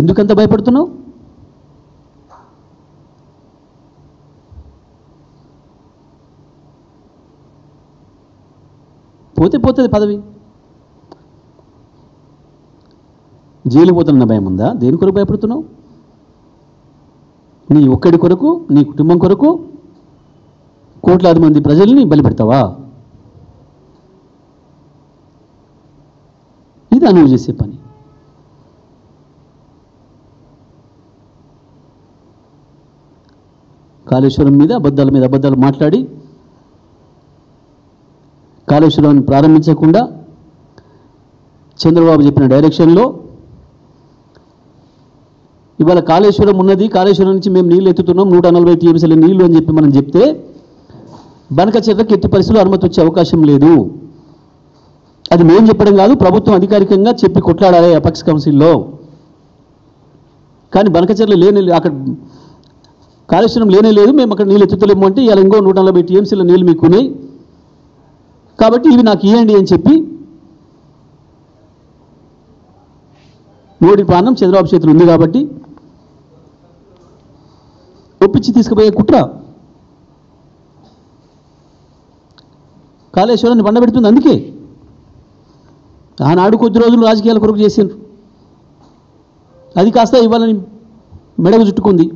ఎందుకంత భయపడుతున్నావు? పోతే పోతుంది పదవి. జైలు పోతున్న భయం ఉందా? దేని కొరకు భయపడుతున్నావు? నీ ఒక్కడి కొరకు, నీ కుటుంబం కొరకు కోట్లాది మంది ప్రజల్ని బలిపెడతావా? ఇది నువ్వు చేసే పని. కాళేశ్వరం మీద అబద్ధాలు మాట్లాడి కాళేశ్వరాన్ని ప్రారంభించకుండా చంద్రబాబు చెప్పిన డైరెక్షన్లో ఇవాళ కాళేశ్వరం ఉన్నది, కాళేశ్వరం నుంచి మేము నీళ్ళు ఎత్తుతున్నాం 140 టీఎంసీల నీళ్లు అని చెప్పి మనం చెప్తే బనకచెర్లకు ఎత్తి పరిస్థితులు అనుమతి వచ్చే అవకాశం లేదు. అది మేము చెప్పడం కాదు, ప్రభుత్వం అధికారికంగా చెప్పి కొట్లాడాలి అపెక్స్ కౌన్సిల్లో. కానీ బనకచెర్ల అక్కడ కాళేశ్వరం లేదు, మేము అక్కడ నీళ్ళు ఎత్తుతలేము అంటే ఇలా ఇంకో 140 టీఎంసీల నీళ్ళు మీకు ఉన్నాయి కాబట్టి ఇవి నాకు ఇవ్వండి అని చెప్పి మోడీ ప్రాణం చంద్రబాబు చేతులు ఉంది కాబట్టి ఒప్పించి తీసుకుపోయే కుట్ర కాళేశ్వరాన్ని బండబెడుతుంది. అందుకే ఆనాడు కొద్ది రోజులు రాజకీయాల కొరకు చేసిండ్రు, అది కాస్త ఇవ్వాలని మెడకు చుట్టుకుంది.